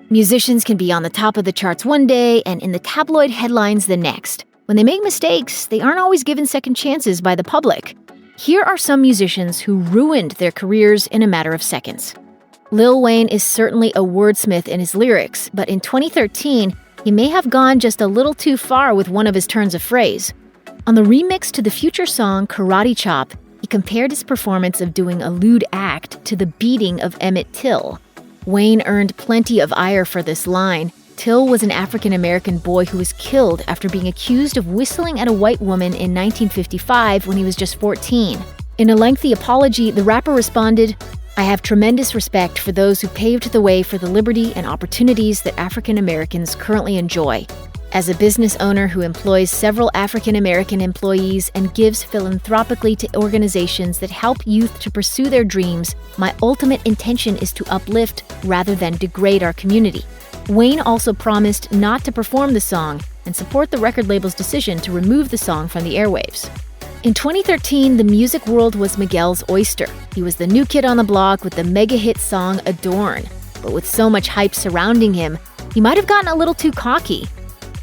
Musicians can be on the top of the charts one day and in the tabloid headlines the next. When they make mistakes, they aren't always given second chances by the public. Here are some musicians who ruined their careers in a matter of seconds. Lil Wayne is certainly a wordsmith in his lyrics, but in 2013, he may have gone just a little too far with one of his turns of phrase. On the remix to the Future song Karate Chop, he compared his performance of doing a lewd act to the beating of Emmett Till. Wayne earned plenty of ire for this line. Till was an African-American boy who was killed after being accused of whistling at a white woman in 1955 when he was just 14. In a lengthy apology, the rapper responded, "I have tremendous respect for those who paved the way for the liberty and opportunities that African Americans currently enjoy. As a business owner who employs several African American employees and gives philanthropically to organizations that help youth to pursue their dreams, my ultimate intention is to uplift rather than degrade our community." Wayne also promised not to perform the song and support the record label's decision to remove the song from the airwaves. In 2013, the music world was Miguel's oyster. He was the new kid on the block with the mega-hit song Adorn. But with so much hype surrounding him, he might have gotten a little too cocky.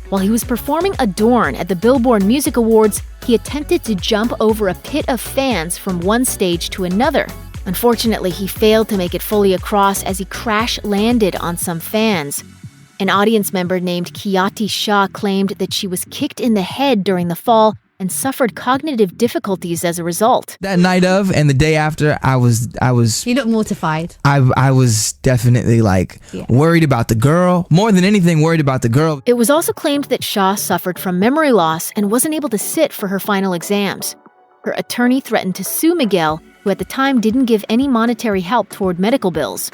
While he was performing Adorn at the Billboard Music Awards, he attempted to jump over a pit of fans from one stage to another. Unfortunately, he failed to make it fully across as he crash-landed on some fans. An audience member named Kiati Shah claimed that she was kicked in the head during the fall and suffered cognitive difficulties as a result. That night of and the day after, I was. You look mortified. I was definitely worried about the girl. More than anything, worried about the girl. It was also claimed that Shah suffered from memory loss and wasn't able to sit for her final exams. Her attorney threatened to sue Miguel, who at the time didn't give any monetary help toward medical bills.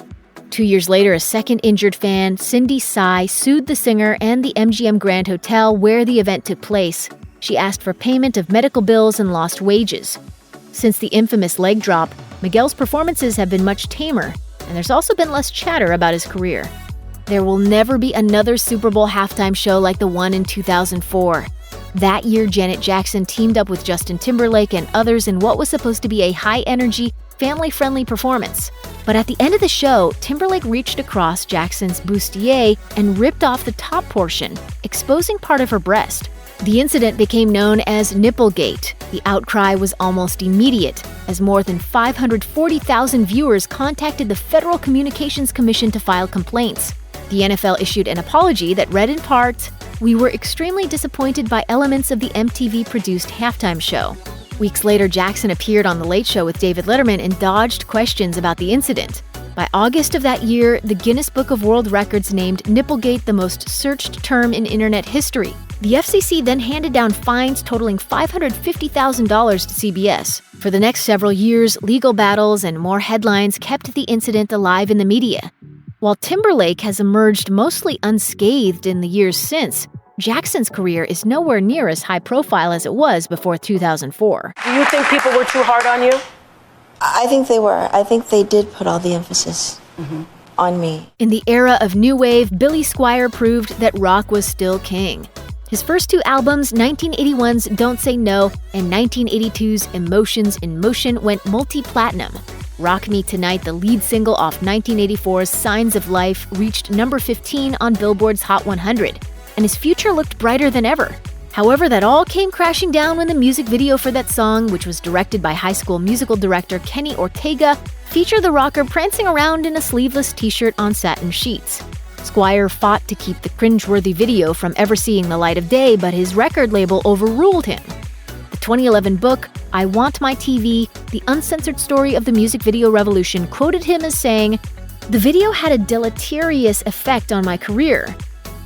2 years later, a second injured fan, Cindy Tsai, sued the singer and the MGM Grand Hotel where the event took place. She asked for payment of medical bills and lost wages. Since the infamous leg drop, Miguel's performances have been much tamer, and there's also been less chatter about his career. There will never be another Super Bowl halftime show like the one in 2004. That year, Janet Jackson teamed up with Justin Timberlake and others in what was supposed to be a high-energy, family-friendly performance. But at the end of the show, Timberlake reached across Jackson's bustier and ripped off the top portion, exposing part of her breast. The incident became known as Nipplegate. The outcry was almost immediate, as more than 540,000 viewers contacted the Federal Communications Commission to file complaints. The NFL issued an apology that read in part, "We were extremely disappointed by elements of the MTV-produced halftime show." Weeks later, Jackson appeared on The Late Show with David Letterman and dodged questions about the incident. By August of that year, the Guinness Book of World Records named Nipplegate the most searched term in internet history. The FCC then handed down fines totaling $550,000 to CBS. For the next several years, legal battles and more headlines kept the incident alive in the media. While Timberlake has emerged mostly unscathed in the years since, Jackson's career is nowhere near as high profile as it was before 2004. Do you think people were too hard on you? I think they were. I think they did put all the emphasis on me. In the era of new wave, Billy Squier proved that rock was still king. His first two albums, 1981's Don't Say No and 1982's Emotions in Motion, went multi-platinum. Rock Me Tonight, the lead single off 1984's Signs of Life, reached number 15 on Billboard's Hot 100, and his future looked brighter than ever. However, that all came crashing down when the music video for that song, which was directed by High School Musical director Kenny Ortega, featured the rocker prancing around in a sleeveless t-shirt on satin sheets. Squier fought to keep the cringeworthy video from ever seeing the light of day, but his record label overruled him. The 2011 book, I Want My TV, The Uncensored Story of the Music Video Revolution, quoted him as saying, "The video had a deleterious effect on my career.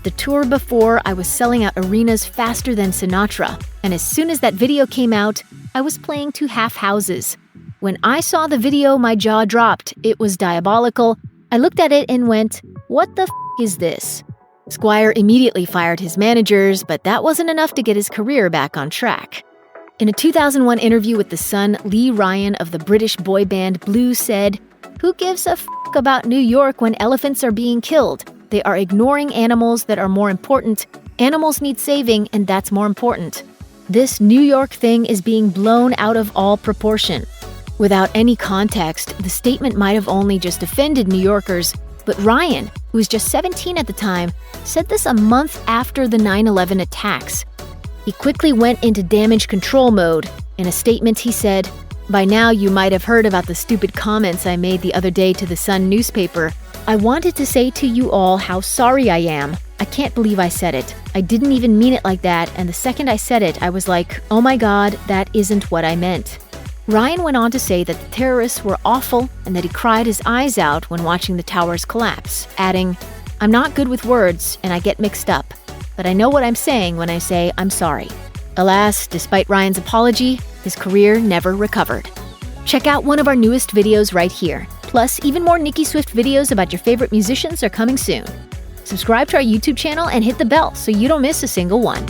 The tour before, I was selling out arenas faster than Sinatra, and as soon as that video came out, I was playing to half houses. When I saw the video, my jaw dropped. It was diabolical. I looked at it and went, what the f*** is this?" Squier immediately fired his managers, but that wasn't enough to get his career back on track. In a 2001 interview with The Sun, Lee Ryan of the British boy band Blue said, "Who gives a f*** about New York when elephants are being killed? They are ignoring animals that are more important. Animals need saving, and that's more important. This New York thing is being blown out of all proportion." Without any context, the statement might have only just offended New Yorkers, but Ryan, who was just 17 at the time, said this a month after the 9/11 attacks. He quickly went into damage control mode. In a statement, he said, "By now you might have heard about the stupid comments I made the other day to the Sun newspaper. I wanted to say to you all how sorry I am. I can't believe I said it. I didn't even mean it like that, and the second I said it, I was like, oh my god, that isn't what I meant." Ryan went on to say that the terrorists were awful and that he cried his eyes out when watching the towers collapse, adding, "I'm not good with words and I get mixed up, but I know what I'm saying when I say I'm sorry." Alas, despite Ryan's apology, his career never recovered. Check out one of our newest videos right here. Plus, even more Nicki Swift videos about your favorite musicians are coming soon. Subscribe to our YouTube channel and hit the bell so you don't miss a single one.